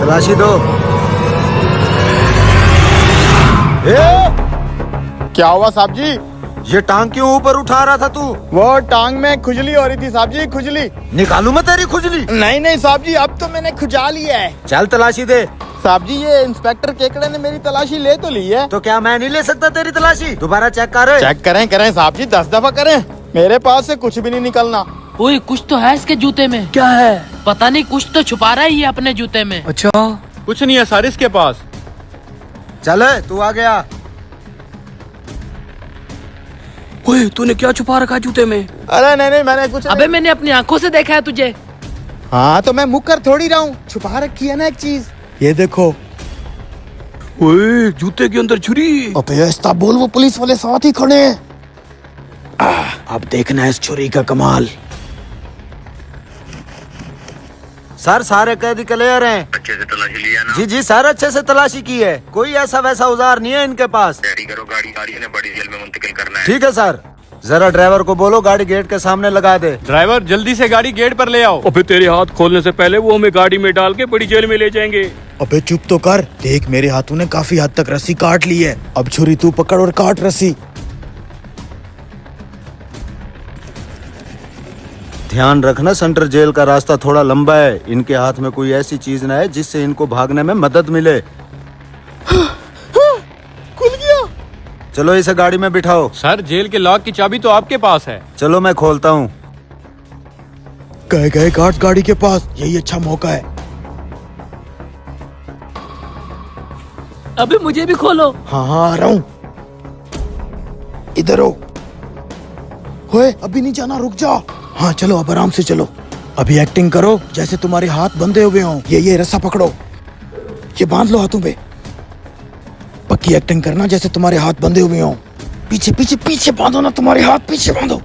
तलाशी दो। क्या हुआ साहब जी? ये टांग क्यों ऊपर उठा रहा था तू? वो टांग में खुजली हो रही थी साहब जी, खुजली। निकालू मैं तेरी खुजली? नहीं साहब जी, अब तो मैंने खुजा लिया है। चल तलाशी दे। साहब जी, ये इंस्पेक्टर केकड़े ने मेरी तलाशी ले तो ली है। तो क्या मैं नहीं ले सकता तेरी तलाशी? दोबारा चेक कर। चेक करें साहब जी, 10 दफा करें, मेरे पास से कुछ भी नहीं निकलना। ओए, कुछ तो है इसके जूते में। क्या है? पता नहीं, कुछ तो छुपा रहा है ये अपने जूते में। अच्छा, कुछ नहीं है सर इसके पास। चल तू आ गया। ओए, तूने क्या छुपा रखा है जूते में? अरे नहीं, मैंने कुछ अबे मैंने अपनी आंखों से देखा है तुझे। हाँ तो मैं मुकर थोड़ी रहा हूँ, छुपा रखी है ना एक चीज, ये देखो। ओए, जूते के अंदर छुरी। अबे इस्तांबुल, वो पुलिस वाले साथ ही खड़े हैं। अब देखना है इस छुरी का कमाल। सर सारे कैदी क्लियर हैं। अच्छे से तलाशी लिया ना? जी सर, अच्छे से तलाशी की है। कोई ऐसा वैसा औजार नहीं है इनके पास। तैयारी करो, गाड़ी ने बड़ी जेल में मुंतकिल करना है। ठीक है सर। जरा ड्राइवर को बोलो गाड़ी गेट के सामने लगा दे। ड्राइवर जल्दी से गाड़ी गेट पर ले आओ। और फिर तेरे हाथ खोलने से पहले वो हमें गाड़ी में डाल के बड़ी जेल में ले जाएंगे। अबे चुप तो कर, देख मेरे हाथों ने काफी हद तक रस्सी काट ली है। अब छुरी तू पकड़ और काट रस्सी। ध्यान रखना, सेंट्रल जेल का रास्ता थोड़ा लंबा है। इनके हाथ में कोई ऐसी चीज ना है जिससे इनको भागने में मदद मिले। खुल गया। चलो इसे गाड़ी में बिठाओ। सर, जेल के लॉक की चाबी तो आपके पास है। चलो मैं खोलता हूँ। गए गार्ड्स गाड़ी के पास, यही अच्छा मौका है। अबे मुझे भी खोलो। हाँ आ रहा हूँ, इधर हो। होए, अभी नहीं जाना, रुक जा। हाँ चलो, अब आराम से चलो। अभी एक्टिंग करो जैसे तुम्हारे हाथ बंधे हुए हों। ये रस्सा पकड़ो, ये बांध लो हाथों पे। पक्की एक्टिंग करना जैसे तुम्हारे हाथ बंधे हुए हों। पीछे पीछे पीछे बांधो ना, तुम्हारे हाथ पीछे बांधो।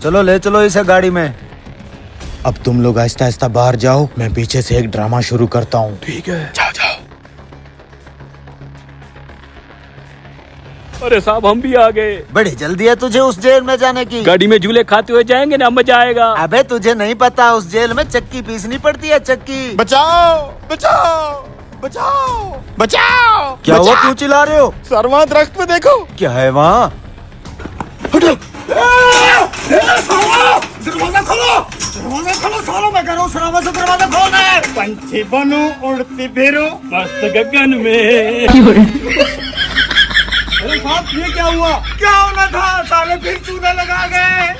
चलो ले चलो इसे गाड़ी में। अब तुम लोग आहिस्ता आहिस्ता बाहर जाओ, मैं पीछे से एक ड्रामा शुरू करता हूँ। ठीक है। जाओ। अरे साहब, हम भी आ गए। बड़ी जल्दी है तुझे उस जेल में जाने की। गाड़ी में झूले खाते हुए जाएंगे ना, मजा आएगा। अबे तुझे नहीं पता, उस जेल में चक्की पीसनी पड़ती है, चक्की। बचाओ बचाओ बचाओ बचाओ। क्या हुआ, क्यों चिल्ला रहे हो? सर वहाँ दरख्त पे देखो। क्या है वहाँ? हटो। दरवाजा खोलो सालों, मैं कह रहा हूँ शराबत से दरवाजा खोलना है। पंछी बनूं उड़ती फिरूं मस्त गगन में। अरे साहब, ये क्या हुआ? क्या होना था? साले फिर चूने लगा गए।